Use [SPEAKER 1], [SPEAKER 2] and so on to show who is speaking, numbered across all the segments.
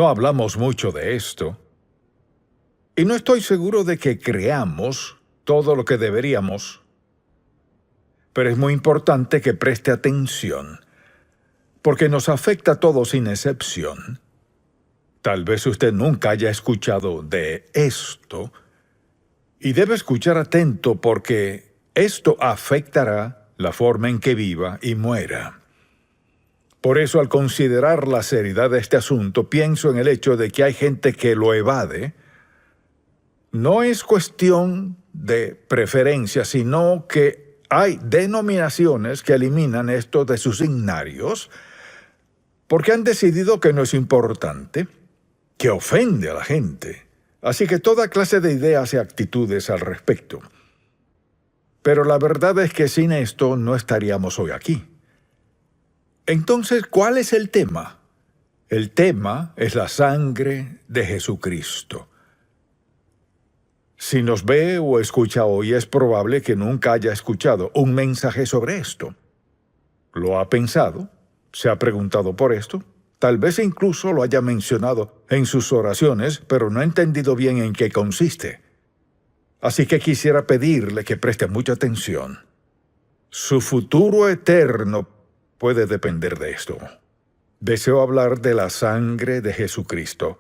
[SPEAKER 1] No hablamos mucho de esto. Y no estoy seguro de que creamos todo lo que deberíamos. Pero es muy importante que preste atención, porque nos afecta a todos sin excepción. Tal vez usted nunca haya escuchado de esto, y debe escuchar atento porque esto afectará la forma en que viva y muera. Por eso, al considerar la seriedad de este asunto, pienso en el hecho de que hay gente que lo evade. No es cuestión de preferencia, sino que hay denominaciones que eliminan esto de sus himnarios porque han decidido que no es importante, que ofende a la gente. Así que toda clase de ideas y actitudes al respecto. Pero la verdad es que sin esto no estaríamos hoy aquí. Entonces, ¿cuál es el tema? El tema es la sangre de Jesucristo. Si nos ve o escucha hoy, es probable que nunca haya escuchado un mensaje sobre esto. ¿Lo ha pensado? ¿Se ha preguntado por esto? Tal vez incluso lo haya mencionado en sus oraciones, pero no ha entendido bien en qué consiste. Así que quisiera pedirle que preste mucha atención. Su futuro eterno puede depender de esto. Deseo hablar de la sangre de Jesucristo.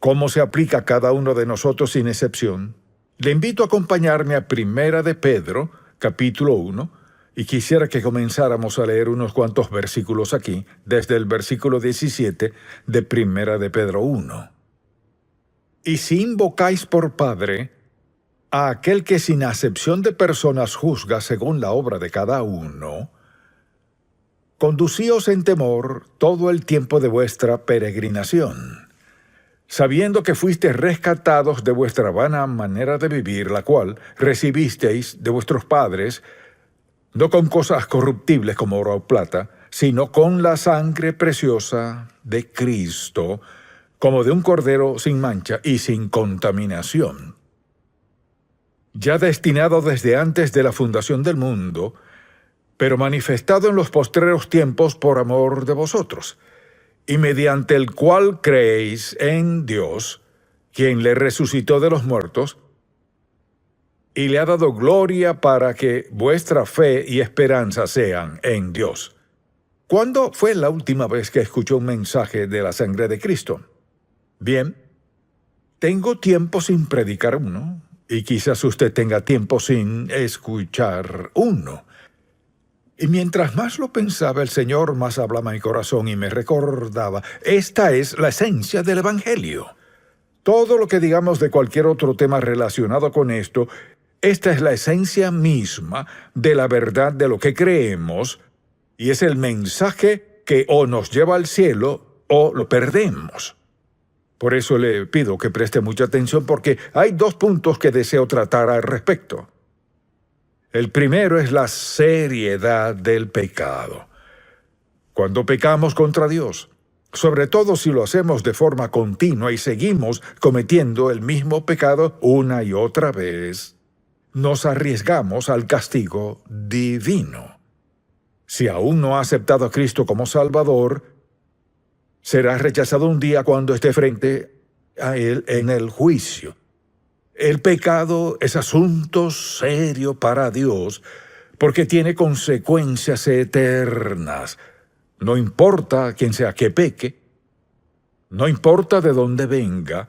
[SPEAKER 1] ¿Cómo se aplica a cada uno de nosotros sin excepción? Le invito a acompañarme a Primera de Pedro, capítulo 1, y quisiera que comenzáramos a leer unos cuantos versículos aquí, desde el versículo 17 de Primera de Pedro 1. Y si invocáis por Padre a aquel que sin acepción de personas juzga según la obra de cada uno, conducíos en temor todo el tiempo de vuestra peregrinación, sabiendo que fuisteis rescatados de vuestra vana manera de vivir, la cual recibisteis de vuestros padres, no con cosas corruptibles como oro o plata, sino con la sangre preciosa de Cristo, como de un cordero sin mancha y sin contaminación, ya destinado desde antes de la fundación del mundo, pero manifestado en los postreros tiempos por amor de vosotros, y mediante el cual creéis en Dios, quien le resucitó de los muertos, y le ha dado gloria para que vuestra fe y esperanza sean en Dios. ¿Cuándo fue la última vez que escuchó un mensaje de la sangre de Cristo? Bien, tengo tiempo sin predicar uno, y quizás usted tenga tiempo sin escuchar uno. Y mientras más lo pensaba, el Señor más hablaba a mi corazón y me recordaba, esta es la esencia del Evangelio. Todo lo que digamos de cualquier otro tema relacionado con esto, esta es la esencia misma de la verdad de lo que creemos, y es el mensaje que o nos lleva al cielo o lo perdemos. Por eso le pido que preste mucha atención porque hay dos puntos que deseo tratar al respecto. El primero es la seriedad del pecado. Cuando pecamos contra Dios, sobre todo si lo hacemos de forma continua y seguimos cometiendo el mismo pecado una y otra vez, nos arriesgamos al castigo divino. Si aún no ha aceptado a Cristo como Salvador, será rechazado un día cuando esté frente a Él en el juicio. El pecado es asunto serio para Dios porque tiene consecuencias eternas. No importa quién sea que peque, no importa de dónde venga,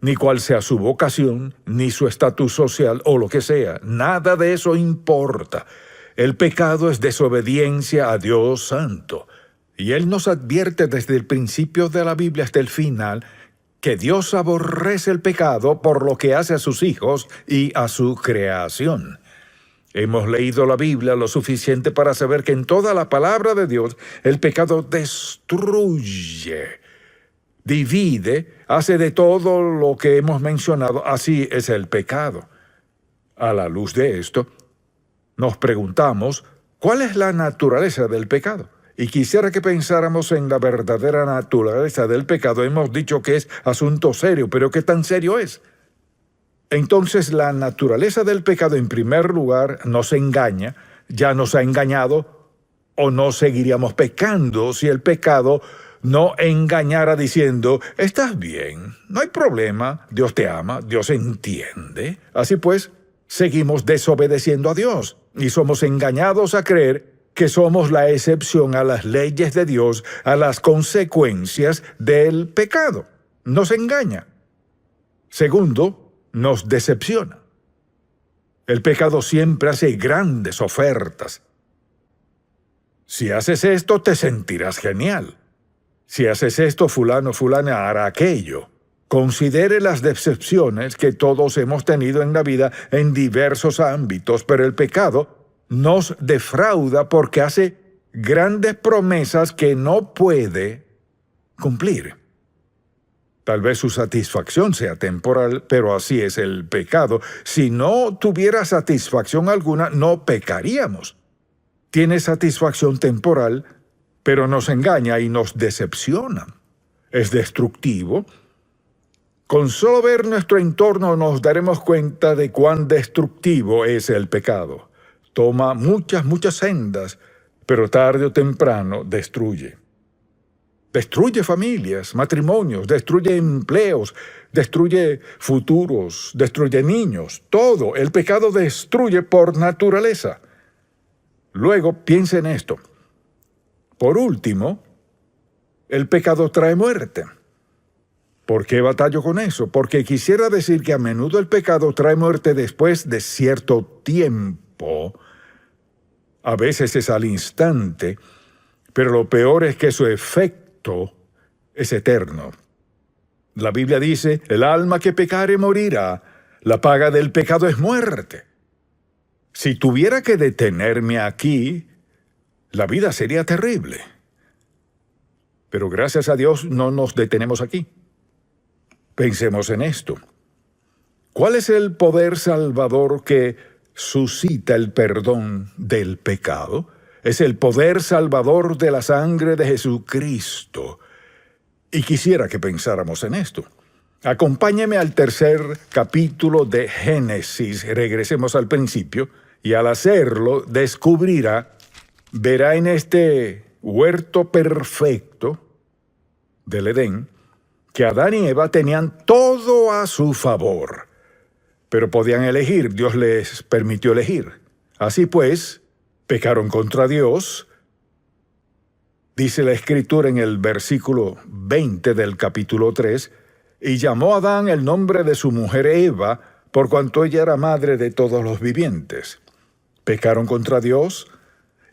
[SPEAKER 1] ni cuál sea su vocación, ni su estatus social o lo que sea. Nada de eso importa. El pecado es desobediencia a Dios Santo. Y Él nos advierte desde el principio de la Biblia hasta el final que Dios aborrece el pecado por lo que hace a sus hijos y a su creación. Hemos leído la Biblia lo suficiente para saber que en toda la palabra de Dios el pecado destruye, divide, hace de todo lo que hemos mencionado. Así es el pecado. A la luz de esto, nos preguntamos, ¿cuál es la naturaleza del pecado? Y quisiera que pensáramos en la verdadera naturaleza del pecado. Hemos dicho que es asunto serio, pero ¿qué tan serio es? Entonces, la naturaleza del pecado, en primer lugar, nos engaña, ya nos ha engañado, o no seguiríamos pecando si el pecado no engañara diciendo, estás bien, no hay problema, Dios te ama, Dios entiende. Así pues, seguimos desobedeciendo a Dios y somos engañados a creer que somos la excepción a las leyes de Dios, a las consecuencias del pecado. Nos engaña. Segundo, nos decepciona. El pecado siempre hace grandes ofertas. Si haces esto, te sentirás genial. Si haces esto, fulano, fulana hará aquello. Considere las decepciones que todos hemos tenido en la vida en diversos ámbitos, pero el pecado nos defrauda porque hace grandes promesas que no puede cumplir. Tal vez su satisfacción sea temporal, pero así es el pecado. Si no tuviera satisfacción alguna, no pecaríamos. Tiene satisfacción temporal, pero nos engaña y nos decepciona. Es destructivo. Con solo ver nuestro entorno nos daremos cuenta de cuán destructivo es el pecado. Toma muchas sendas, pero tarde o temprano destruye. Destruye familias, matrimonios, destruye empleos, destruye futuros, destruye niños. Todo. El pecado destruye por naturaleza. Luego, piensa en esto. Por último, el pecado trae muerte. ¿Por qué batallo con eso? Porque quisiera decir que a menudo el pecado trae muerte después de cierto tiempo. A veces es al instante, pero lo peor es que su efecto es eterno. La Biblia dice, el alma que pecare morirá, la paga del pecado es muerte. Si tuviera que detenerme aquí, la vida sería terrible. Pero gracias a Dios no nos detenemos aquí. Pensemos en esto. ¿Cuál es el poder salvador que suscita el perdón del pecado? Es el poder salvador de la sangre de Jesucristo. Y quisiera que pensáramos en esto. Acompáñeme al tercer capítulo de Génesis. Regresemos al principio y al hacerlo verá en este huerto perfecto del Edén que Adán y Eva tenían todo a su favor, pero podían elegir, Dios les permitió elegir. Así pues, pecaron contra Dios. Dice la Escritura en el versículo 20 del capítulo 3, y llamó a Adán el nombre de su mujer Eva, por cuanto ella era madre de todos los vivientes. Pecaron contra Dios,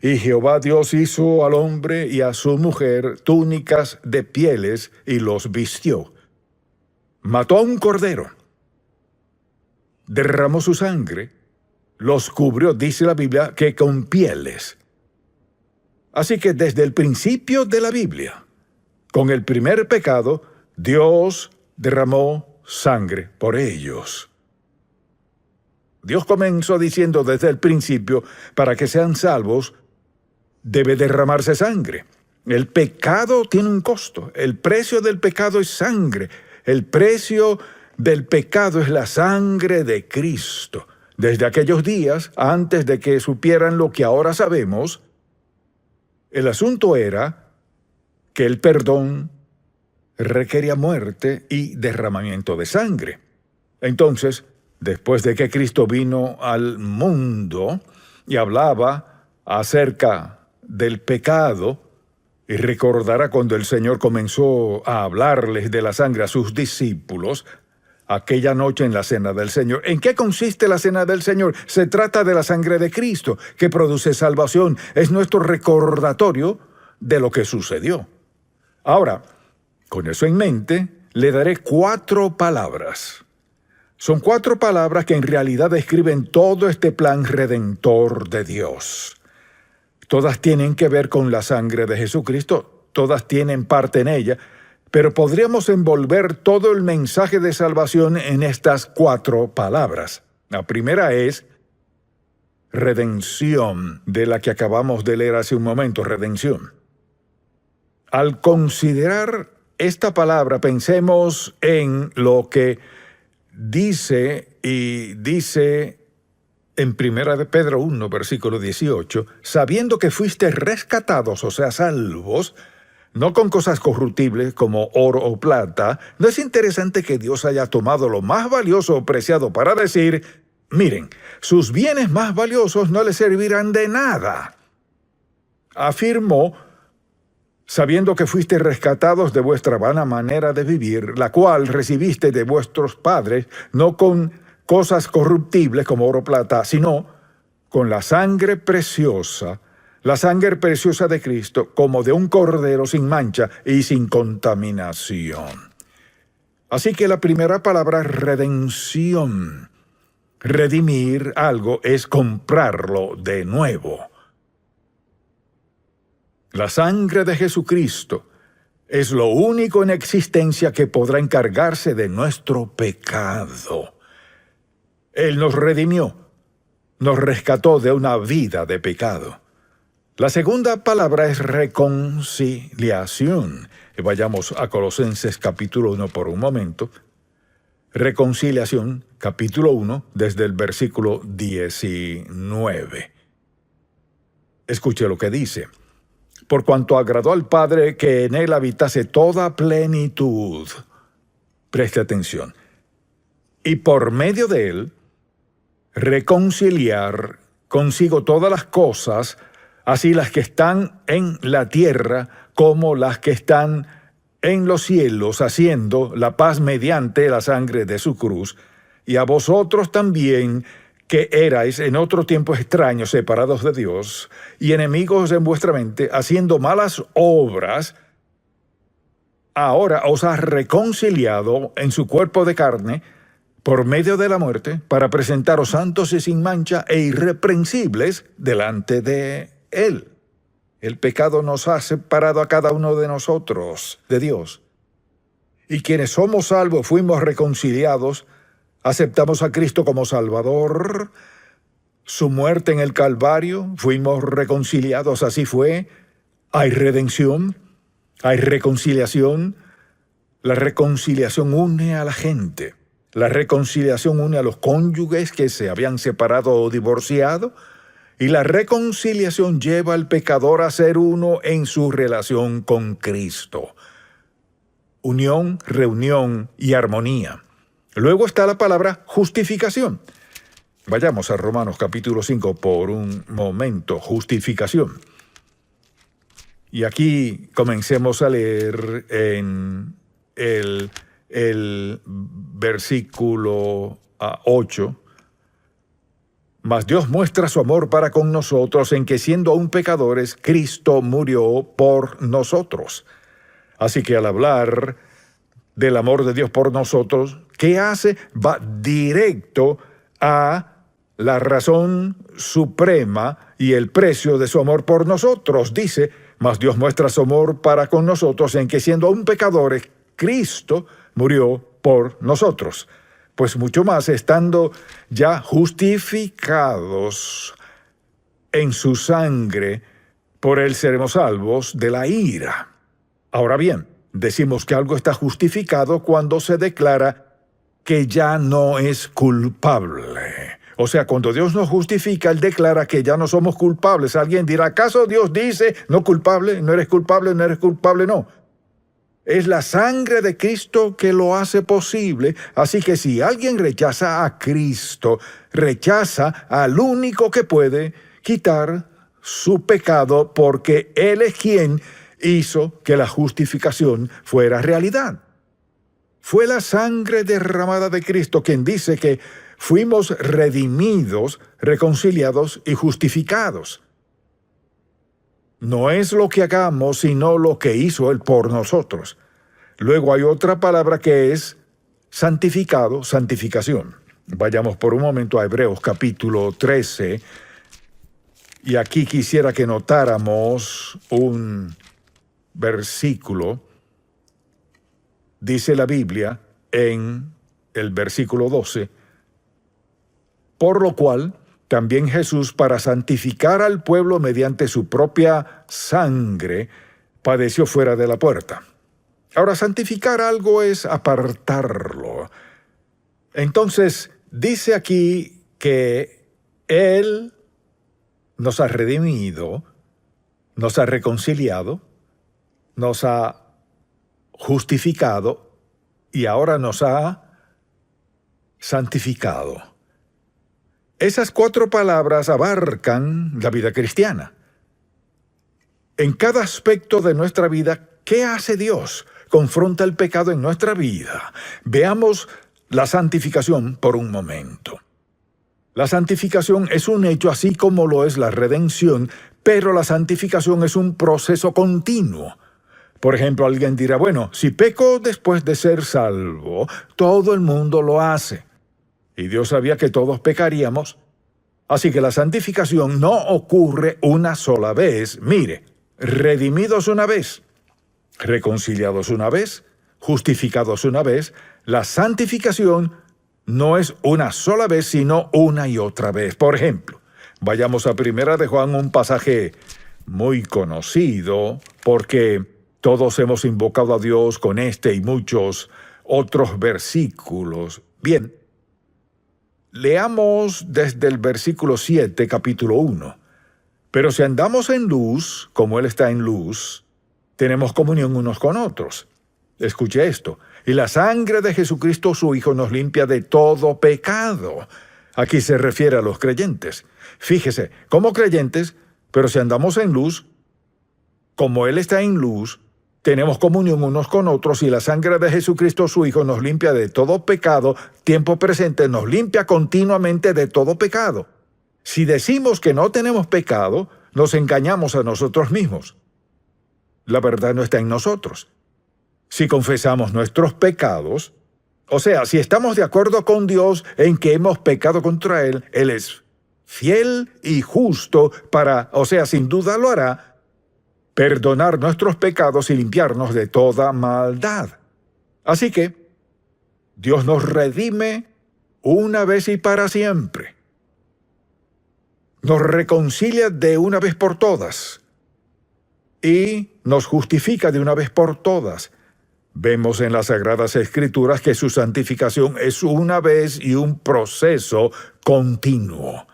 [SPEAKER 1] y Jehová Dios hizo al hombre y a su mujer túnicas de pieles y los vistió. Mató a un cordero, derramó su sangre, los cubrió, dice la Biblia, que con pieles. Así que desde el principio de la Biblia, con el primer pecado, Dios derramó sangre por ellos. Dios comenzó diciendo desde el principio, para que sean salvos, debe derramarse sangre. El pecado tiene un costo. El precio del pecado es sangre. El precio del pecado es la sangre de Cristo. Desde aquellos días, antes de que supieran lo que ahora sabemos, el asunto era que el perdón requería muerte y derramamiento de sangre. Entonces, después de que Cristo vino al mundo y hablaba acerca del pecado, y recordará cuando el Señor comenzó a hablarles de la sangre a sus discípulos, aquella noche en la Cena del Señor. ¿En qué consiste la Cena del Señor? Se trata de la sangre de Cristo, que produce salvación. Es nuestro recordatorio de lo que sucedió. Ahora, con eso en mente, le daré 4 palabras. Son 4 palabras que en realidad describen todo este plan redentor de Dios. Todas tienen que ver con la sangre de Jesucristo, todas tienen parte en ella, pero podríamos envolver todo el mensaje de salvación en estas 4 palabras. La primera es redención, de la que acabamos de leer hace un momento, redención. Al considerar esta palabra, pensemos en lo que dice en 1 de Pedro 1, versículo 18, sabiendo que fuiste rescatados, o sea, salvos, no con cosas corruptibles como oro o plata. ¿No es interesante que Dios haya tomado lo más valioso o preciado para decir, miren, sus bienes más valiosos no les servirán de nada? Afirmó, sabiendo que fuiste rescatados de vuestra vana manera de vivir, la cual recibiste de vuestros padres, no con cosas corruptibles como oro o plata, sino con la sangre preciosa de Cristo, como de un cordero sin mancha y sin contaminación. Así que la primera palabra es redención. Redimir algo es comprarlo de nuevo. La sangre de Jesucristo es lo único en existencia que podrá encargarse de nuestro pecado. Él nos redimió, nos rescató de una vida de pecado. La segunda palabra es reconciliación. Vayamos a Colosenses capítulo 1 por un momento. Reconciliación, capítulo 1, desde el versículo 19. Escuche lo que dice. Por cuanto agradó al Padre que en él habitase toda plenitud. Preste atención. Y por medio de él, reconciliar consigo todas las cosas, así las que están en la tierra como las que están en los cielos, haciendo la paz mediante la sangre de su cruz, y a vosotros también, que erais en otro tiempo extraños, separados de Dios, y enemigos en vuestra mente, haciendo malas obras, ahora os ha reconciliado en su cuerpo de carne, por medio de la muerte, para presentaros santos y sin mancha e irreprensibles delante de Él. El pecado nos ha separado a cada uno de nosotros de Dios. Y quienes somos salvos, fuimos reconciliados, aceptamos a Cristo como Salvador, su muerte en el Calvario, fuimos reconciliados, así fue. Hay redención, hay reconciliación. La reconciliación une a la gente. La reconciliación une a los cónyuges que se habían separado o divorciado, y la reconciliación lleva al pecador a ser uno en su relación con Cristo. Unión, reunión y armonía. Luego está la palabra justificación. Vayamos a Romanos capítulo 5 por un momento. Justificación. Y aquí comencemos a leer en el versículo 8. Mas Dios muestra su amor para con nosotros en que, siendo aún pecadores, Cristo murió por nosotros. Así que al hablar del amor de Dios por nosotros, ¿qué hace? Va directo a la razón suprema y el precio de su amor por nosotros. Dice, mas Dios muestra su amor para con nosotros en que, siendo aún pecadores, Cristo murió por nosotros. Pues mucho más, estando ya justificados en su sangre, por él seremos salvos de la ira. Ahora bien, decimos que algo está justificado cuando se declara que ya no es culpable. O sea, cuando Dios nos justifica, Él declara que ya no somos culpables. Alguien dirá, ¿acaso Dios dice, no culpable, no eres culpable, no eres culpable? No. Es la sangre de Cristo que lo hace posible. Así que si alguien rechaza a Cristo, rechaza al único que puede quitar su pecado, porque Él es quien hizo que la justificación fuera realidad. Fue la sangre derramada de Cristo quien dice que fuimos redimidos, reconciliados y justificados. No es lo que hagamos, sino lo que hizo Él por nosotros. Luego hay otra palabra que es santificado, santificación. Vayamos por un momento a Hebreos capítulo 13. Y aquí quisiera que notáramos un versículo. Dice la Biblia en el versículo 12, por lo cual también Jesús, para santificar al pueblo mediante su propia sangre, padeció fuera de la puerta. Ahora, santificar algo es apartarlo. Entonces, dice aquí que Él nos ha redimido, nos ha reconciliado, nos ha justificado y ahora nos ha santificado. Esas 4 palabras abarcan la vida cristiana. En cada aspecto de nuestra vida, ¿qué hace Dios? Confronta el pecado en nuestra vida. Veamos la santificación por un momento. La santificación es un hecho así como lo es la redención, pero la santificación es un proceso continuo. Por ejemplo, alguien dirá, bueno, si peco después de ser salvo, todo el mundo lo hace. Y Dios sabía que todos pecaríamos. Así que la santificación no ocurre una sola vez. Mire, redimidos una vez, reconciliados una vez, justificados una vez, la santificación no es una sola vez, sino una y otra vez. Por ejemplo, vayamos a 1 de Juan, un pasaje muy conocido, porque todos hemos invocado a Dios con este y muchos otros versículos. Bien, leamos desde el versículo 7, capítulo 1. Pero si andamos en luz, como Él está en luz, tenemos comunión unos con otros. Escuche esto. Y la sangre de Jesucristo, su Hijo, nos limpia de todo pecado. Aquí se refiere a los creyentes. Fíjese, como creyentes, pero si andamos en luz, como Él está en luz, tenemos comunión unos con otros y la sangre de Jesucristo, su Hijo, nos limpia de todo pecado. Tiempo presente, nos limpia continuamente de todo pecado. Si decimos que no tenemos pecado, nos engañamos a nosotros mismos. La verdad no está en nosotros. Si confesamos nuestros pecados, o sea, si estamos de acuerdo con Dios en que hemos pecado contra Él, Él es fiel y justo para, o sea, sin duda lo hará, perdonar nuestros pecados y limpiarnos de toda maldad. Así que, Dios nos redime una vez y para siempre. Nos reconcilia de una vez por todas y nos justifica de una vez por todas. Vemos en las Sagradas Escrituras que su santificación es una vez y un proceso continuo.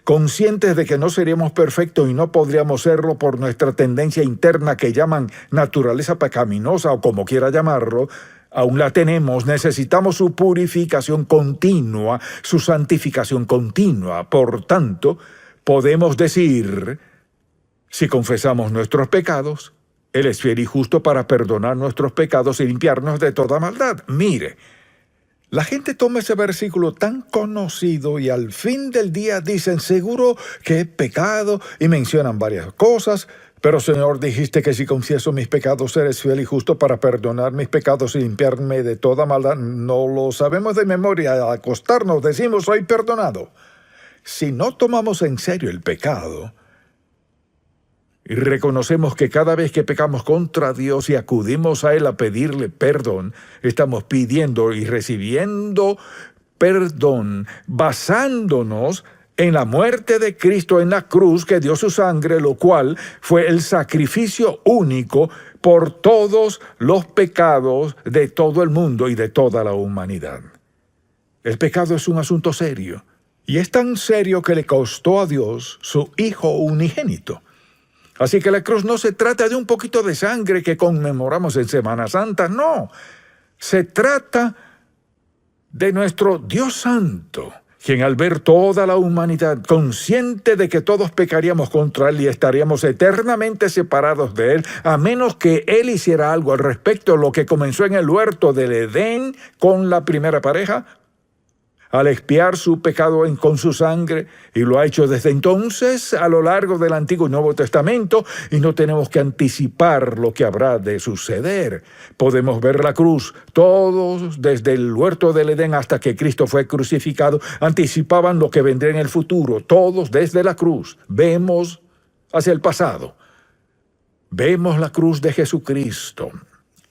[SPEAKER 1] Conscientes de que no seríamos perfectos y no podríamos serlo por nuestra tendencia interna que llaman naturaleza pecaminosa o como quiera llamarlo, aún la tenemos, necesitamos su purificación continua, su santificación continua. Por tanto, podemos decir, si confesamos nuestros pecados, Él es fiel y justo para perdonar nuestros pecados y limpiarnos de toda maldad. Mire, la gente toma ese versículo tan conocido y al fin del día dicen, seguro que he pecado, y mencionan varias cosas, pero Señor, dijiste que si confieso mis pecados, eres fiel y justo para perdonar mis pecados y limpiarme de toda maldad. No lo sabemos de memoria, al acostarnos decimos, soy perdonado. Si no tomamos en serio el pecado, y reconocemos que cada vez que pecamos contra Dios y acudimos a Él a pedirle perdón, estamos pidiendo y recibiendo perdón basándonos en la muerte de Cristo en la cruz, que dio su sangre, lo cual fue el sacrificio único por todos los pecados de todo el mundo y de toda la humanidad. El pecado es un asunto serio, y es tan serio que le costó a Dios su Hijo unigénito. Así que la cruz no se trata de un poquito de sangre que conmemoramos en Semana Santa, no. Se trata de nuestro Dios Santo, quien al ver toda la humanidad, consciente de que todos pecaríamos contra Él y estaríamos eternamente separados de Él, a menos que Él hiciera algo al respecto, lo que comenzó en el huerto del Edén con la primera pareja, al expiar su pecado con su sangre, y lo ha hecho desde entonces a lo largo del Antiguo y Nuevo Testamento, y no tenemos que anticipar lo que habrá de suceder. Podemos ver la cruz. Todos, desde el huerto del Edén hasta que Cristo fue crucificado, anticipaban lo que vendría en el futuro. Todos desde la cruz. Vemos hacia el pasado. Vemos la cruz de Jesucristo.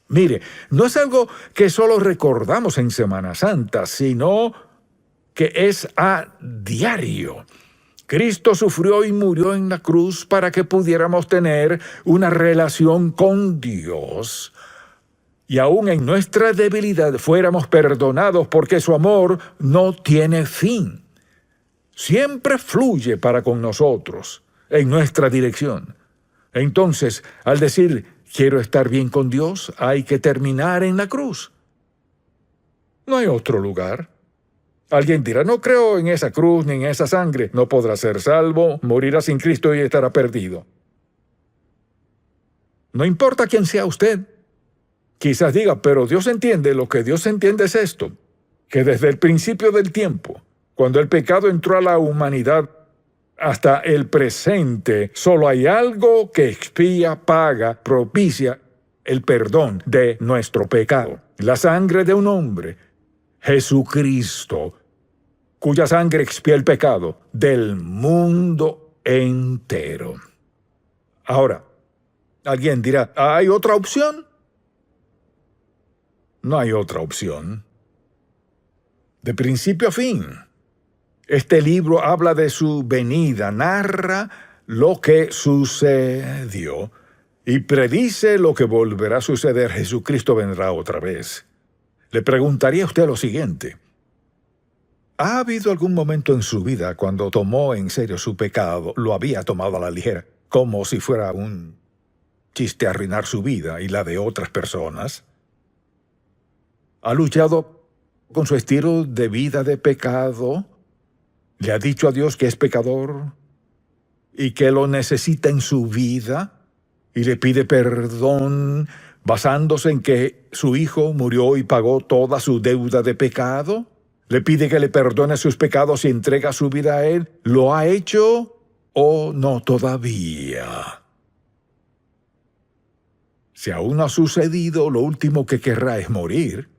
[SPEAKER 1] Mire, no es algo que solo recordamos en Semana Santa, sino que es a diario. Cristo sufrió y murió en la cruz para que pudiéramos tener una relación con Dios. Y aún en nuestra debilidad fuéramos perdonados porque su amor no tiene fin. Siempre fluye para con nosotros, en nuestra dirección. Entonces, al decir quiero estar bien con Dios, hay que terminar en la cruz. No hay otro lugar. Alguien dirá, no creo en esa cruz ni en esa sangre. No podrá ser salvo, morirá sin Cristo y estará perdido. No importa quién sea usted. Quizás diga, pero Dios entiende, lo que Dios entiende es esto, que desde el principio del tiempo, cuando el pecado entró a la humanidad, hasta el presente, solo hay algo que expía, paga, propicia el perdón de nuestro pecado. La sangre de un hombre, Jesucristo, cuya sangre expía el pecado del mundo entero. Ahora, alguien dirá, ¿hay otra opción? No hay otra opción. De principio a fin, este libro habla de su venida, narra lo que sucedió y predice lo que volverá a suceder. Jesucristo vendrá otra vez. Le preguntaría a usted lo siguiente. ¿Ha habido algún momento en su vida cuando tomó en serio su pecado, lo había tomado a la ligera, como si fuera un chiste arruinar su vida y la de otras personas? ¿Ha luchado con su estilo de vida de pecado? ¿Le ha dicho a Dios que es pecador y que lo necesita en su vida? ¿Y le pide perdón basándose en que su Hijo murió y pagó toda su deuda de pecado? ¿Le pide que le perdone sus pecados y entrega su vida a Él? ¿Lo ha hecho o no todavía? Si aún no ha sucedido, lo último que querrá es morir.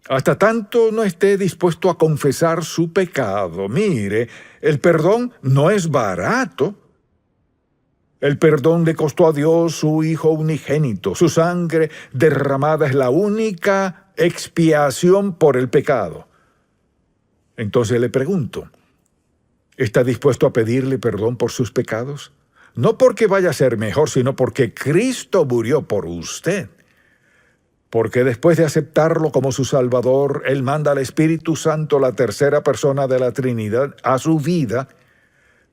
[SPEAKER 1] Hasta tanto no esté dispuesto a confesar su pecado. Mire, el perdón no es barato. El perdón le costó a Dios su Hijo unigénito. Su sangre derramada es la única expiación por el pecado. Entonces le pregunto, ¿está dispuesto a pedirle perdón por sus pecados? No porque vaya a ser mejor, sino porque Cristo murió por usted. Porque después de aceptarlo como su Salvador, Él manda al Espíritu Santo, la tercera persona de la Trinidad, a su vida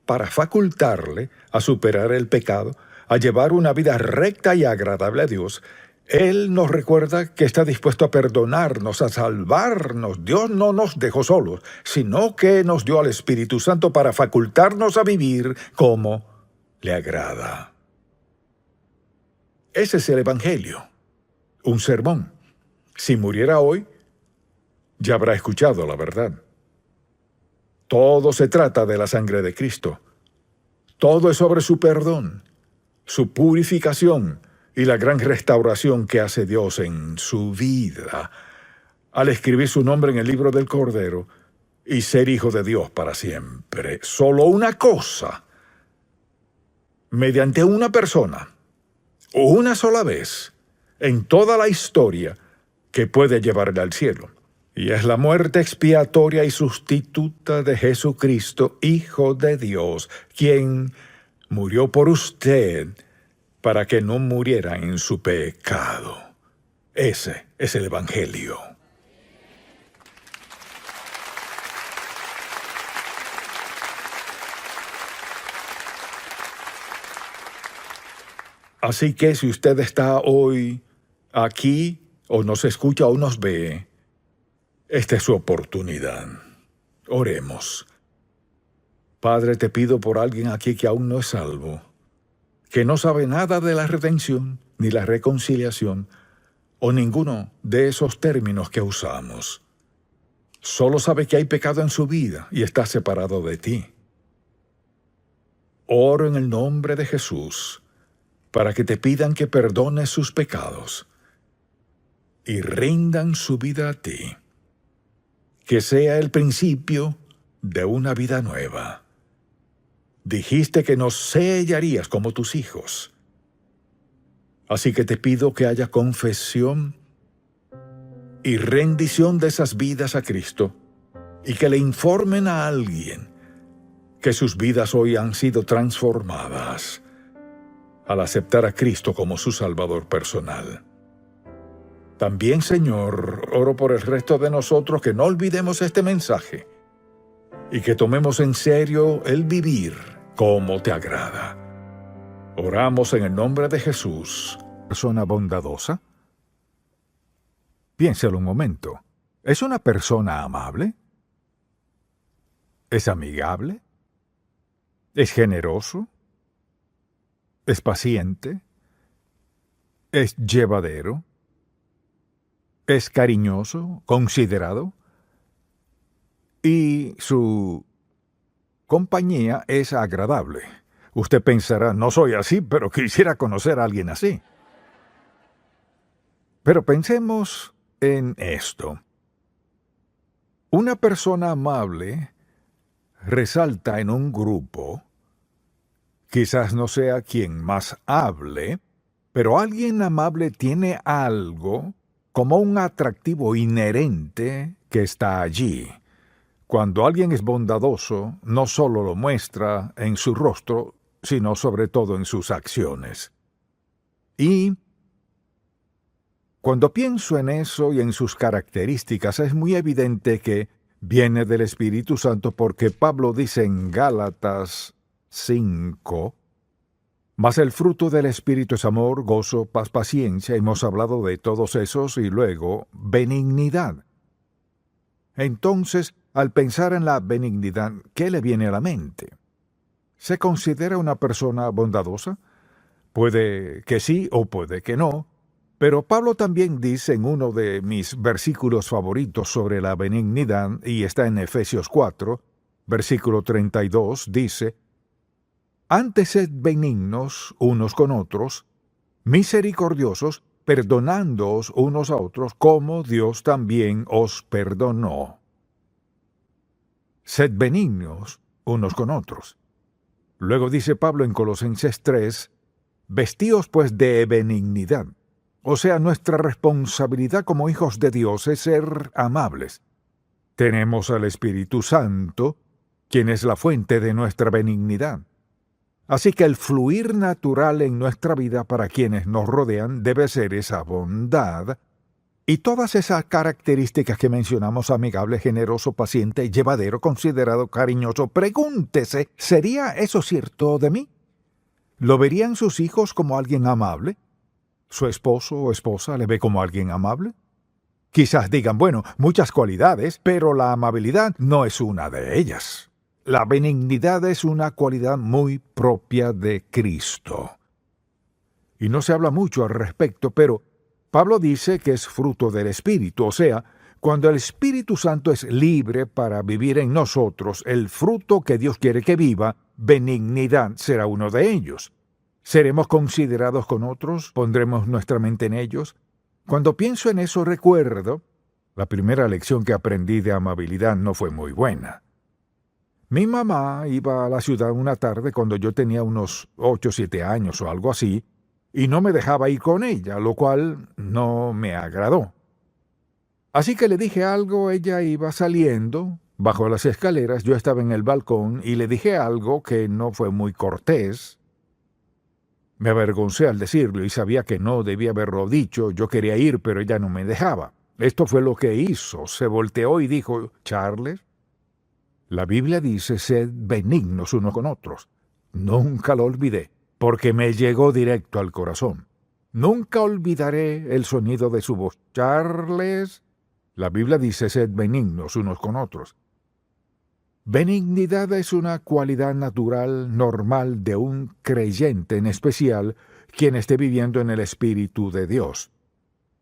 [SPEAKER 1] para facultarle a superar el pecado, a llevar una vida recta y agradable a Dios. Él nos recuerda que está dispuesto a perdonarnos, a salvarnos. Dios no nos dejó solos, sino que nos dio al Espíritu Santo para facultarnos a vivir como le agrada. Ese es el Evangelio. Un sermón. Si muriera hoy, ya habrá escuchado la verdad. Todo se trata de la sangre de Cristo. Todo es sobre su perdón, su purificación y la gran restauración que hace Dios en su vida al escribir su nombre en el libro del Cordero y ser hijo de Dios para siempre. Solo una cosa, mediante una persona, una sola vez, en toda la historia, que puede llevarle al cielo. Y es la muerte expiatoria y sustituta de Jesucristo, Hijo de Dios, quien murió por usted para que no muriera en su pecado. Ese es el Evangelio. Así que si usted está hoy aquí, o nos escucha o nos ve, esta es su oportunidad. Oremos. Padre, te pido por alguien aquí que aún no es salvo, que no sabe nada de la redención, ni la reconciliación, o ninguno de esos términos que usamos. Solo sabe que hay pecado en su vida y está separado de ti. Oro en el nombre de Jesús, para que te pidan que perdones sus pecados y rindan su vida a ti. Que sea el principio de una vida nueva. Dijiste que nos sellarías como tus hijos. Así que te pido que haya confesión y rendición de esas vidas a Cristo y que le informen a alguien que sus vidas hoy han sido transformadas al aceptar a Cristo como su Salvador personal. También, Señor, oro por el resto de nosotros que no olvidemos este mensaje y que tomemos en serio el vivir como te agrada. Oramos en el nombre de Jesús. ¿Persona bondadosa? Piénselo un momento. ¿Es una persona amable? ¿Es amigable? ¿Es generoso? ¿Es paciente? ¿Es llevadero? ¿Es cariñoso? ¿Considerado? Y su compañía es agradable. Usted pensará, no soy así, pero quisiera conocer a alguien así. Pero pensemos en esto. Una persona amable resalta en un grupo, quizás no sea quien más hable, pero alguien amable tiene algo como un atractivo inherente que está allí. Cuando alguien es bondadoso, no solo lo muestra en su rostro, sino sobre todo en sus acciones. Y cuando pienso en eso y en sus características, es muy evidente que viene del Espíritu Santo, porque Pablo dice en Gálatas 5, mas el fruto del Espíritu es amor, gozo, paz, paciencia. Hemos hablado de todos esos, y luego benignidad. Entonces, al pensar en la benignidad, ¿qué le viene a la mente? ¿Se considera una persona bondadosa? Puede que sí o puede que no, pero Pablo también dice en uno de mis versículos favoritos sobre la benignidad, y está en Efesios 4, versículo 32, dice: Antes sed benignos unos con otros, misericordiosos, perdonándoos unos a otros, como Dios también os perdonó. Sed benignos unos con otros. Luego dice Pablo en Colosenses 3, vestíos pues de benignidad. O sea, nuestra responsabilidad como hijos de Dios es ser amables. Tenemos al Espíritu Santo, quien es la fuente de nuestra benignidad. Así que el fluir natural en nuestra vida para quienes nos rodean debe ser esa bondad y todas esas características que mencionamos: amigable, generoso, paciente, llevadero, considerado, cariñoso. Pregúntese, ¿sería eso cierto de mí? ¿Lo verían sus hijos como alguien amable? ¿Su esposo o esposa le ve como alguien amable? Quizás digan, bueno, muchas cualidades, pero la amabilidad no es una de ellas. La benignidad es una cualidad muy propia de Cristo. Y no se habla mucho al respecto, pero Pablo dice que es fruto del Espíritu, o sea, cuando el Espíritu Santo es libre para vivir en nosotros, el fruto que Dios quiere que viva, benignidad, será uno de ellos. ¿Seremos considerados con otros? ¿Pondremos nuestra mente en ellos? Cuando pienso en eso, recuerdo, la primera lección que aprendí de amabilidad no fue muy buena. Mi mamá iba a la ciudad una tarde cuando yo tenía unos 8 o 7 años o algo así, y no me dejaba ir con ella, lo cual no me agradó. Así que le dije algo, ella iba saliendo, bajó las escaleras, yo estaba en el balcón, y le dije algo que no fue muy cortés. Me avergoncé al decirlo y sabía que no debía haberlo dicho. Yo quería ir, pero ella no me dejaba. Esto fue lo que hizo. Se volteó y dijo: Charles, la Biblia dice, sed benignos unos con otros. Nunca lo olvidé, porque me llegó directo al corazón. Nunca olvidaré el sonido de su voz. Charles, la Biblia dice, sed benignos unos con otros. Benignidad es una cualidad natural, normal de un creyente, en especial quien esté viviendo en el Espíritu de Dios.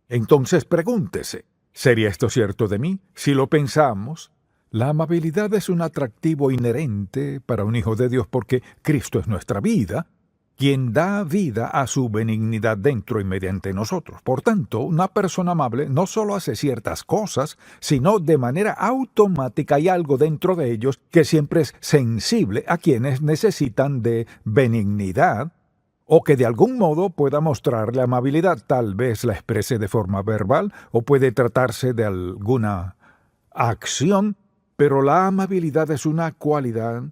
[SPEAKER 1] Entonces pregúntese, ¿sería esto cierto de mí? Si lo pensamos, la amabilidad es un atractivo inherente para un hijo de Dios, porque Cristo es nuestra vida, quien da vida a su benignidad dentro y mediante nosotros. Por tanto, una persona amable no solo hace ciertas cosas, sino de manera automática hay algo dentro de ellos que siempre es sensible a quienes necesitan de benignidad, o que de algún modo pueda mostrarle amabilidad. Tal vez la exprese de forma verbal, o puede tratarse de alguna acción, pero la amabilidad es una cualidad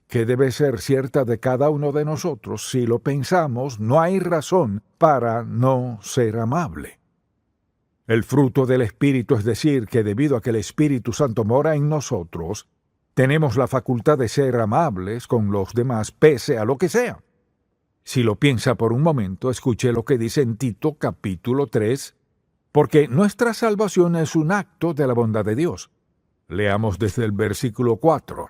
[SPEAKER 1] que debe ser cierta de cada uno de nosotros. Si lo pensamos, no hay razón para no ser amable. El fruto del Espíritu, es decir, que debido a que el Espíritu Santo mora en nosotros, tenemos la facultad de ser amables con los demás, pese a lo que sea. Si lo piensa por un momento, escuche lo que dice en Tito capítulo 3, porque nuestra salvación es un acto de la bondad de Dios. Leamos desde el versículo 4.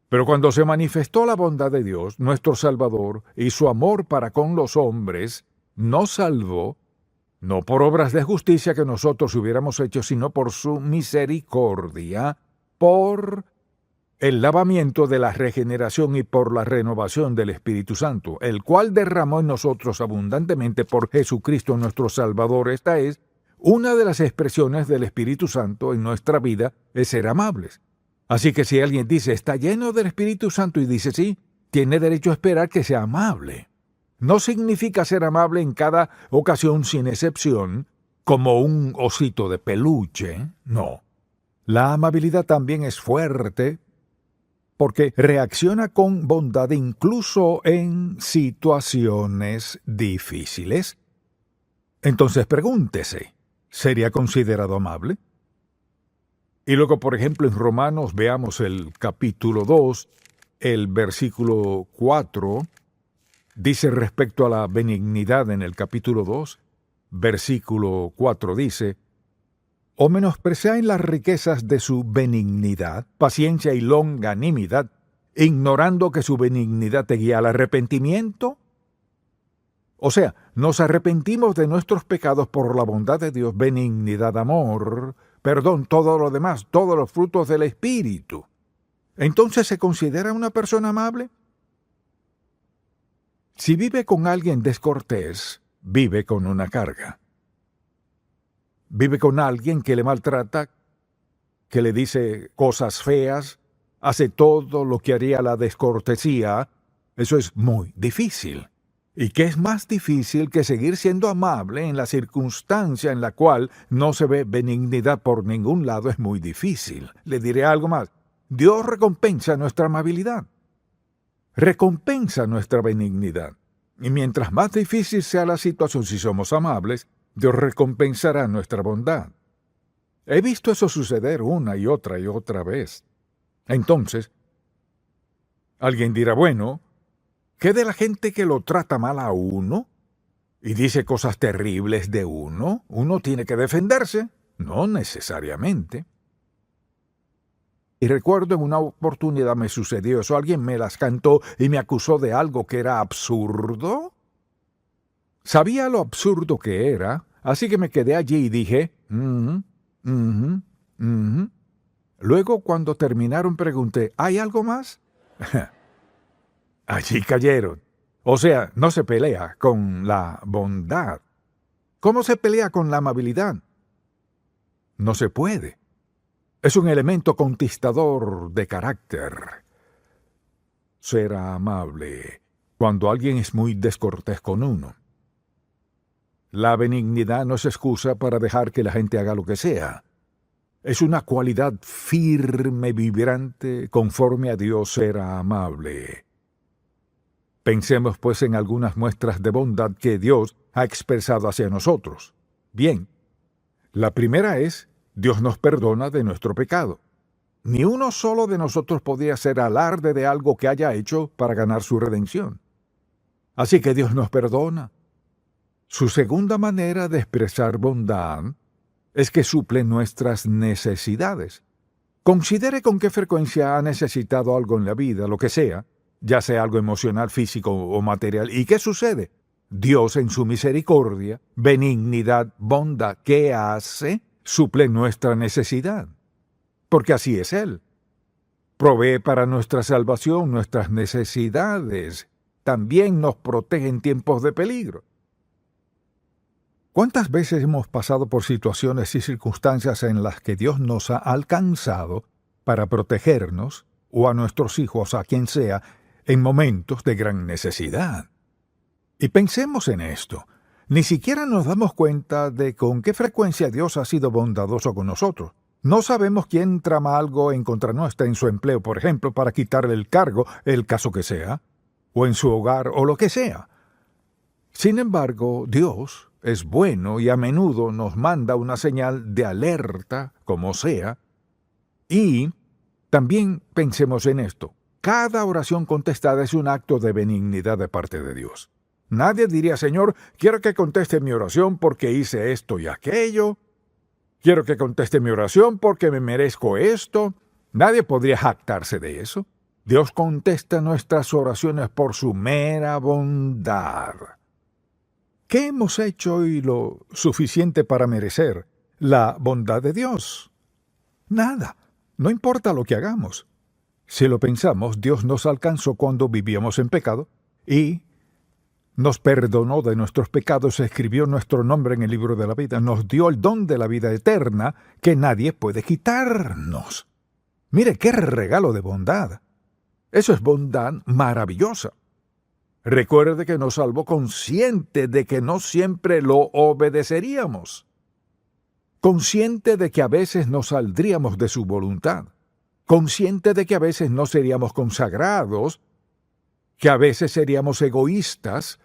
[SPEAKER 1] Pero cuando se manifestó la bondad de Dios, nuestro Salvador, y su amor para con los hombres, nos salvó, no por obras de justicia que nosotros hubiéramos hecho, sino por su misericordia, por el lavamiento de la regeneración y por la renovación del Espíritu Santo, el cual derramó en nosotros abundantemente por Jesucristo nuestro Salvador. Esta es una de las expresiones del Espíritu Santo en nuestra vida, es ser amables. Así que si alguien dice, está lleno del Espíritu Santo, y dice sí, tiene derecho a esperar que sea amable. No significa ser amable en cada ocasión sin excepción, como un osito de peluche, no. La amabilidad también es fuerte, porque reacciona con bondad incluso en situaciones difíciles. Entonces pregúntese, ¿sería considerado amable? Y luego, por ejemplo, en Romanos veamos el capítulo 2, el versículo 4, dice respecto a la benignidad en el capítulo 2, versículo 4 dice, ¿o menospreciáis las riquezas de su benignidad, paciencia y longanimidad, ignorando que su benignidad te guía al arrepentimiento? O sea, nos arrepentimos de nuestros pecados por la bondad de Dios, benignidad, amor, perdón, todo lo demás, todos los frutos del Espíritu. ¿Entonces se considera una persona amable? Si vive con alguien descortés, vive con una carga. Vive con alguien que le maltrata, que le dice cosas feas, hace todo lo que haría la descortesía. Eso es muy difícil. ¿Y qué es más difícil que seguir siendo amable en la circunstancia en la cual no se ve benignidad por ningún lado? Es muy difícil. Le diré algo más. Dios recompensa nuestra amabilidad. Recompensa nuestra benignidad. Y mientras más difícil sea la situación, si somos amables, Dios recompensará nuestra bondad. He visto eso suceder una y otra vez. Entonces, alguien dirá, bueno, ¿qué de la gente que lo trata mal a uno y dice cosas terribles de uno? ¿Uno tiene que defenderse? No necesariamente. Y recuerdo en una oportunidad me sucedió eso. Alguien me las cantó y me acusó de algo que era absurdo. Sabía lo absurdo que era, así que me quedé allí y dije, Luego, cuando terminaron, pregunté, ¿hay algo más? Allí cayeron. O sea, no se pelea con la bondad. ¿Cómo se pelea con la amabilidad? No se puede. Es un elemento conquistador de carácter. Ser amable cuando alguien es muy descortés con uno. La benignidad no es excusa para dejar que la gente haga lo que sea. Es una cualidad firme, vibrante, conforme a Dios ser amable. Pensemos pues en algunas muestras de bondad que Dios ha expresado hacia nosotros. Bien, la primera es, Dios nos perdona de nuestro pecado. Ni uno solo de nosotros podía hacer alarde de algo que haya hecho para ganar su redención. Así que Dios nos perdona. Su segunda manera de expresar bondad es que suple nuestras necesidades. Considere con qué frecuencia ha necesitado algo en la vida, lo que sea, ya sea algo emocional, físico o material. ¿Y qué sucede? Dios en su misericordia, benignidad, bondad, ¿qué hace? Suple nuestra necesidad. Porque así es Él. Provee para nuestra salvación nuestras necesidades. También nos protege en tiempos de peligro. ¿Cuántas veces hemos pasado por situaciones y circunstancias en las que Dios nos ha alcanzado para protegernos, o a nuestros hijos, a quien sea, en momentos de gran necesidad? Y pensemos en esto. Ni siquiera nos damos cuenta de con qué frecuencia Dios ha sido bondadoso con nosotros. No sabemos quién trama algo en contra nuestra en su empleo, por ejemplo, para quitarle el cargo, el caso que sea, o en su hogar, o lo que sea. Sin embargo, Dios es bueno y a menudo nos manda una señal de alerta, como sea. Y también pensemos en esto. cada oración contestada es un acto de benignidad de parte de Dios. Nadie diría, Señor, quiero que conteste mi oración porque hice esto y aquello. Quiero que conteste mi oración porque me merezco esto. Nadie podría jactarse de eso. Dios contesta nuestras oraciones por su mera bondad. ¿Qué hemos hecho hoy lo suficiente para merecer la bondad de Dios? Nada. No importa lo que hagamos. Si lo pensamos, Dios nos alcanzó cuando vivíamos en pecado y nos perdonó de nuestros pecados, escribió nuestro nombre en el libro de la vida, nos dio el don de la vida eterna que nadie puede quitarnos. Mire qué regalo de bondad. Eso es bondad maravillosa. Recuerde que nos salvó consciente de que no siempre lo obedeceríamos. Consciente de que a veces nos saldríamos de su voluntad. Consciente de que a veces no seríamos consagrados, que a veces seríamos egoístas,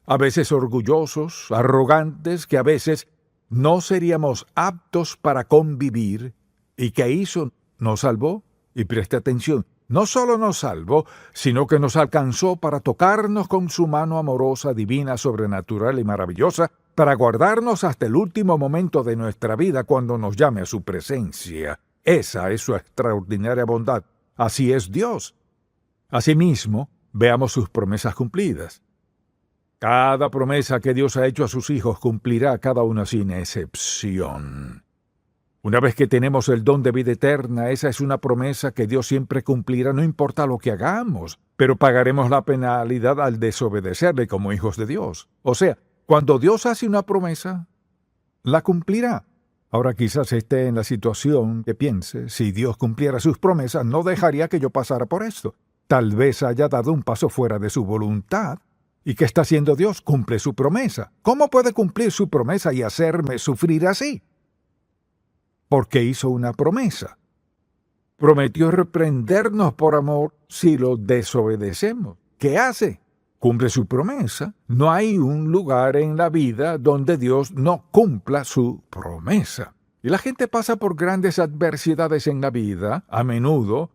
[SPEAKER 1] a veces orgullosos, arrogantes, que a veces no seríamos aptos para convivir, y que hizo, nos salvó, y preste atención, no solo nos salvó, sino que nos alcanzó para tocarnos con su mano amorosa, divina, sobrenatural y maravillosa, para guardarnos hasta el último momento de nuestra vida cuando nos llame a su presencia. Esa es su extraordinaria bondad. Así es Dios. Asimismo, veamos sus promesas cumplidas. Cada promesa que Dios ha hecho a sus hijos cumplirá cada una sin excepción. Una vez que tenemos el don de vida eterna, esa es una promesa que Dios siempre cumplirá, no importa lo que hagamos, pero pagaremos la penalidad al desobedecerle como hijos de Dios. O sea, cuando Dios hace una promesa, la cumplirá. Ahora quizás esté en la situación que piense, si Dios cumpliera sus promesas, no dejaría que yo pasara por esto. Tal vez haya dado un paso fuera de su voluntad. ¿Y qué está haciendo Dios? Cumple su promesa. ¿Cómo puede cumplir su promesa y hacerme sufrir así? Porque hizo una promesa. Prometió reprendernos por amor si lo desobedecemos. ¿Qué hace? Cumple su promesa. No hay un lugar en la vida donde Dios no cumpla su promesa. Y la gente pasa por grandes adversidades en la vida, a menudo,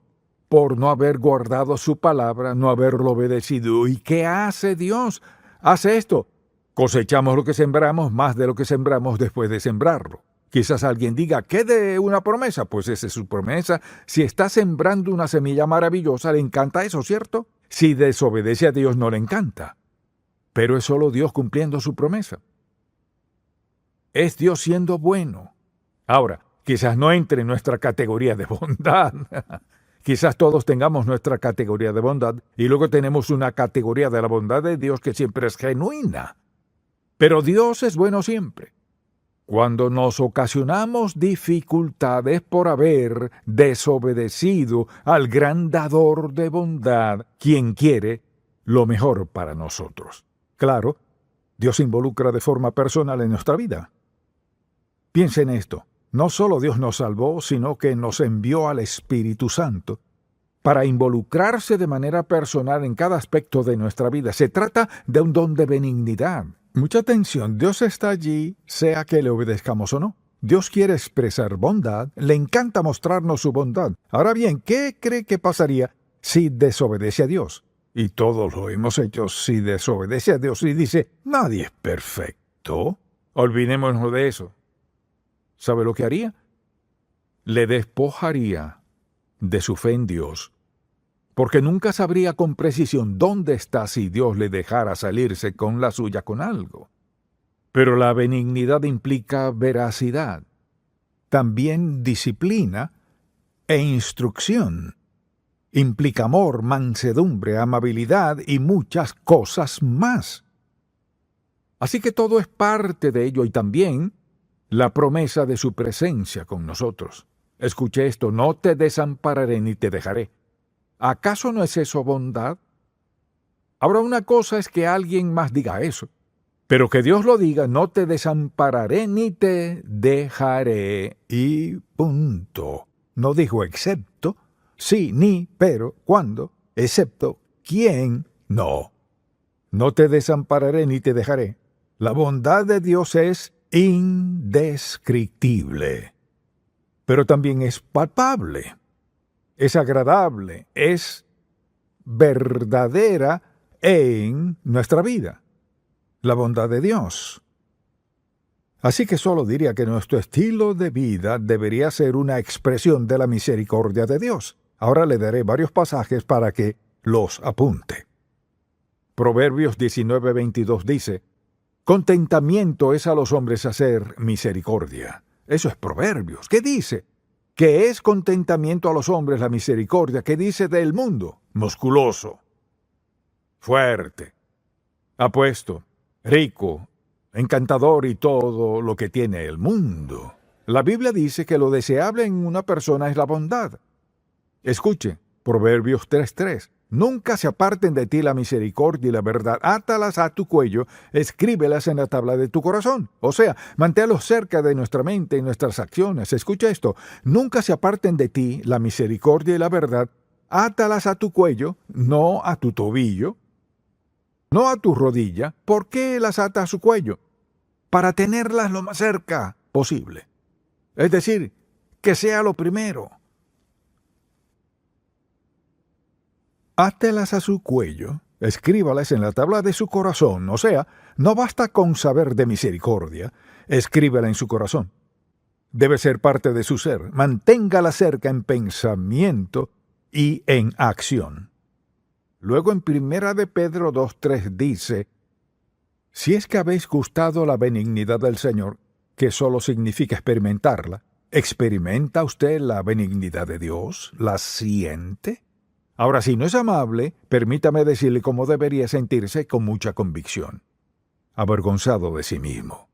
[SPEAKER 1] por no haber guardado su palabra, no haberlo obedecido. ¿Y qué hace Dios? Hace esto. Cosechamos lo que sembramos, más de lo que sembramos después de sembrarlo. Quizás alguien diga, ¿qué de una promesa? Pues esa es su promesa. Si está sembrando una semilla maravillosa, le encanta eso, ¿cierto? Si desobedece a Dios, no le encanta. Pero es solo Dios cumpliendo su promesa. Es Dios siendo bueno. Ahora, quizás no entre en nuestra categoría de bondad. Quizás todos tengamos nuestra categoría de bondad y luego tenemos una categoría de la bondad de Dios que siempre es genuina. Pero Dios es bueno siempre. Cuando nos ocasionamos dificultades por haber desobedecido al gran dador de bondad, quien quiere lo mejor para nosotros. Claro, Dios se involucra de forma personal en nuestra vida. Piensa en esto. No solo Dios nos salvó, sino que nos envió al Espíritu Santo para involucrarse de manera personal en cada aspecto de nuestra vida. Se trata de un don de benignidad. Mucha atención, Dios está allí, sea que le obedezcamos o no. Dios quiere expresar bondad, le encanta mostrarnos su bondad. Ahora bien, ¿qué cree que pasaría si desobedece a Dios? Y todos lo hemos hecho. Si desobedece a Dios y dice, nadie es perfecto, olvidémonos de eso. ¿Sabe lo que haría? Le despojaría de su fe en Dios, porque nunca sabría con precisión dónde está si Dios le dejara salirse con la suya con algo. Pero la benignidad implica veracidad, también disciplina e instrucción. Implica amor, mansedumbre, amabilidad y muchas cosas más. Así que todo es parte de ello y también la promesa de su presencia con nosotros. Escuche esto, no te desampararé ni te dejaré. ¿Acaso no es eso bondad? Ahora una cosa es que alguien más diga eso, pero que Dios lo diga, no te desampararé ni te dejaré y punto. No dijo excepto, sí, ni, pero, cuándo, excepto, quién, no. No te desampararé ni te dejaré. La bondad de Dios es indescriptible, pero también es palpable, es agradable, es verdadera en nuestra vida, la bondad de Dios. Así que solo diría que nuestro estilo de vida debería ser una expresión de la misericordia de Dios. Ahora le daré varios pasajes para que los apunte. Proverbios 19:22 dice: contentamiento es a los hombres hacer misericordia. Eso es Proverbios. ¿Qué dice? ¿Qué es contentamiento a los hombres la misericordia? ¿Qué dice del mundo? Musculoso, fuerte, apuesto, rico, encantador y todo lo que tiene el mundo. La Biblia dice que lo deseable en una persona es la bondad. Escuche, Proverbios 3:3. Nunca se aparten de ti la misericordia y la verdad. Átalas a tu cuello, escríbelas en la tabla de tu corazón. O sea, manténlos cerca de nuestra mente y nuestras acciones. Escucha esto. Nunca se aparten de ti la misericordia y la verdad. Átalas a tu cuello, no a tu tobillo, no a tu rodilla. ¿Por qué las ata a su cuello? Para tenerlas lo más cerca posible. Es decir, que sea lo primero. Átelas a su cuello, escríbalas en la tabla de su corazón. O sea, no basta con saber de misericordia, escríbela en su corazón. Debe ser parte de su ser. Manténgala cerca en pensamiento y en acción. Luego en 1 de Pedro 2:3 dice: si es que habéis gustado la benignidad del Señor, que solo significa experimentarla, ¿experimenta usted la benignidad de Dios? ¿La siente? Ahora, si no es amable, permítame decirle cómo debería sentirse con mucha convicción. Avergonzado de sí mismo.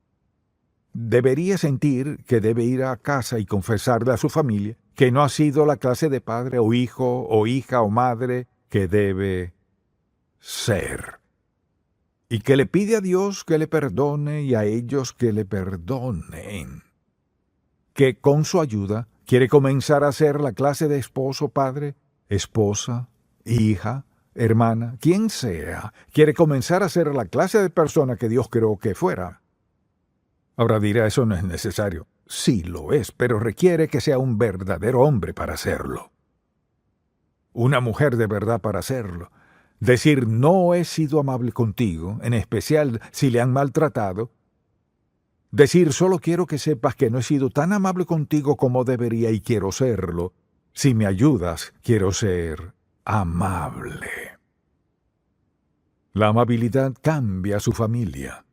[SPEAKER 1] Debería sentir que debe ir a casa y confesarle a su familia que no ha sido la clase de padre o hijo o hija o madre que debe ser. Y que le pide a Dios que le perdone y a ellos que le perdonen. Que con su ayuda quiere comenzar a ser la clase de esposo, padre, esposa, hija, hermana, quien sea, quiere comenzar a ser la clase de persona que Dios creó que fuera. Ahora dirá, eso no es necesario. Sí lo es, pero requiere que sea un verdadero hombre para hacerlo. Una mujer de verdad para hacerlo. Decir, no he sido amable contigo, en especial si le han maltratado. Decir, solo quiero que sepas que no he sido tan amable contigo como debería y quiero serlo. Si me ayudas, quiero ser amable. La amabilidad cambia a su familia.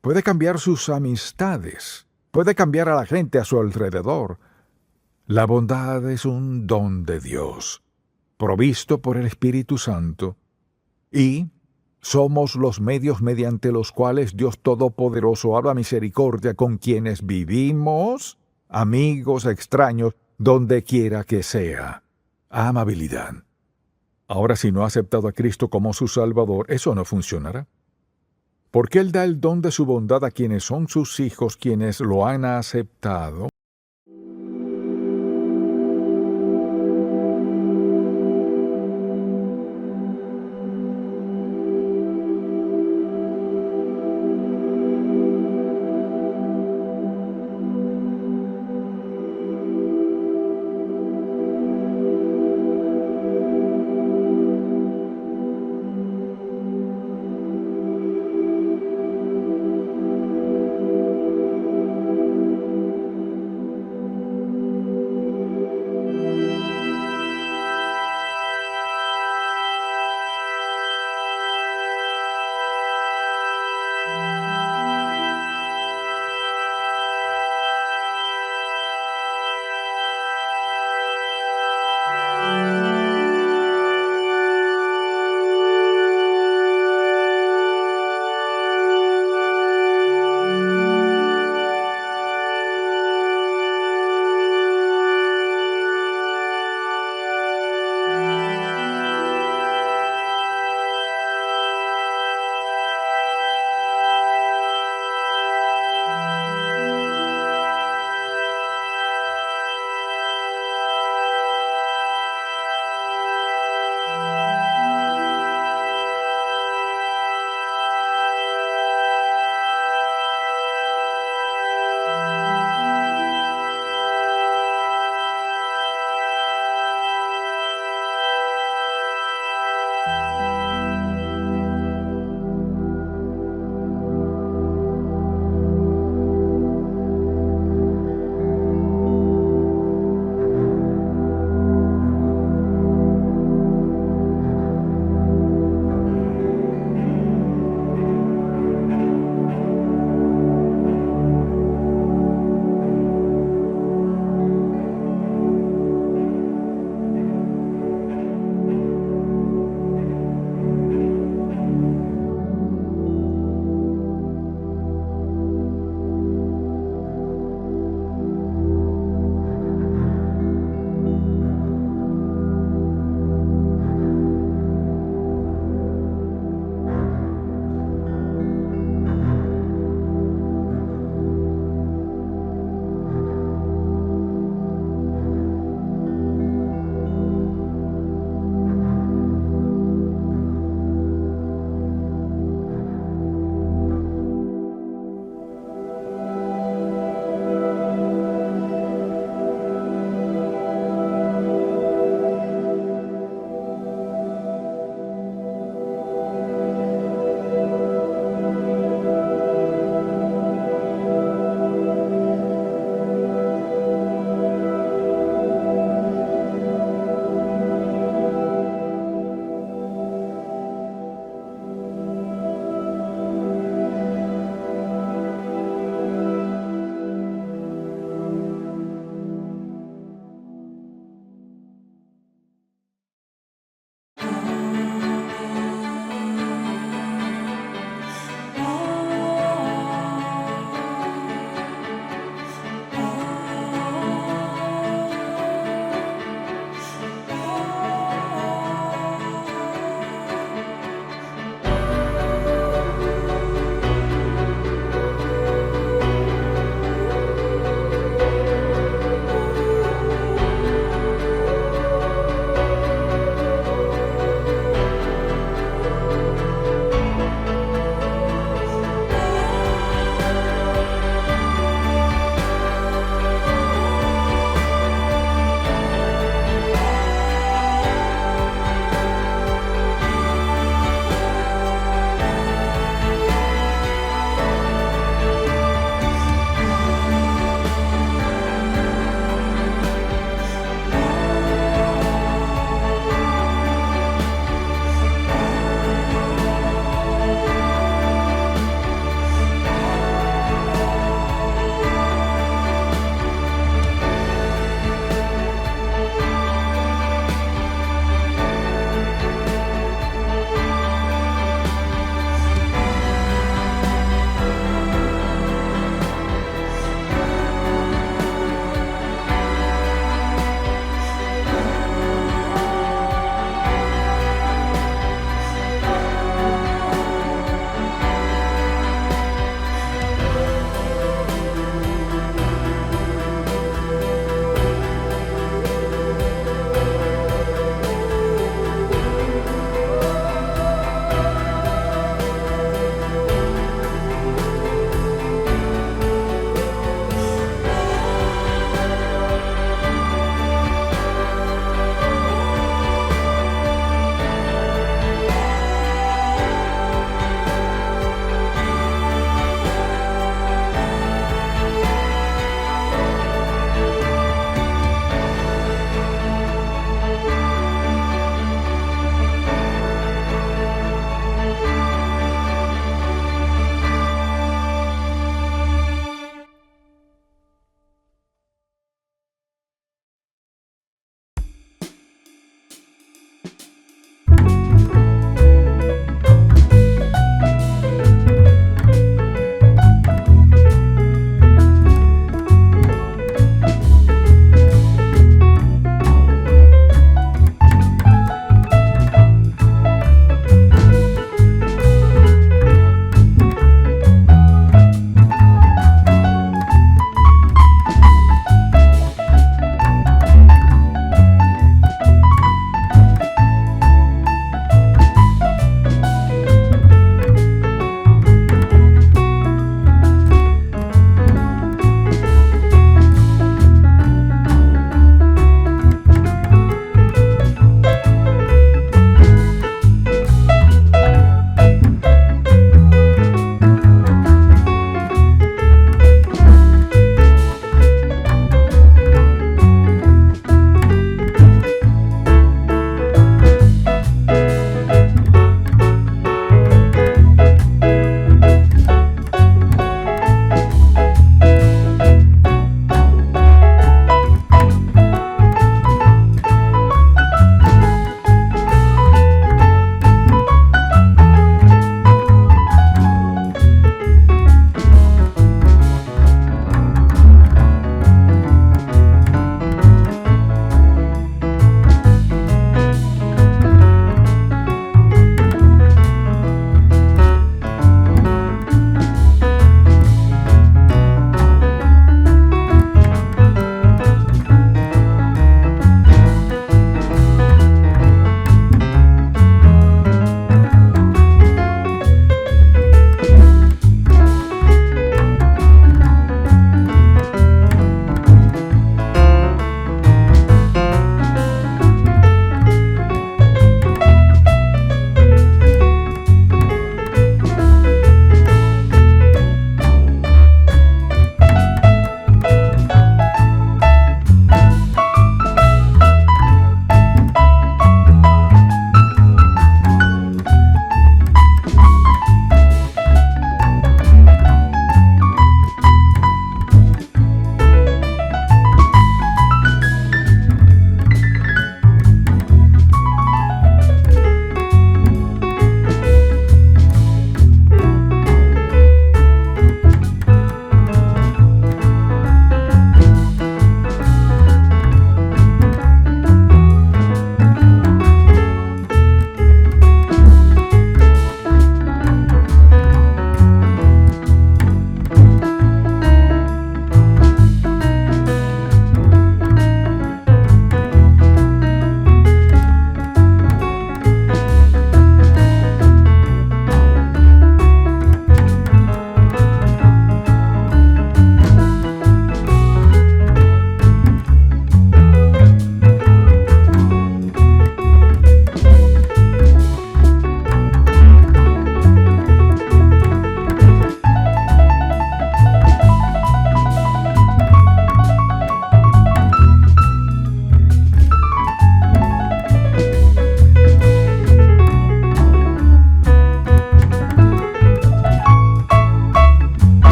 [SPEAKER 1] Puede cambiar sus amistades. Puede cambiar a la gente a su alrededor. La bondad es un don de Dios, provisto por el Espíritu Santo, y somos los medios mediante los cuales Dios Todopoderoso habla misericordia con quienes vivimos, amigos, extraños, donde quiera que sea. Amabilidad. Ahora, si no ha aceptado a Cristo como su Salvador, eso no funcionará. Porque Él da el don de su bondad a quienes son sus hijos, quienes lo han aceptado.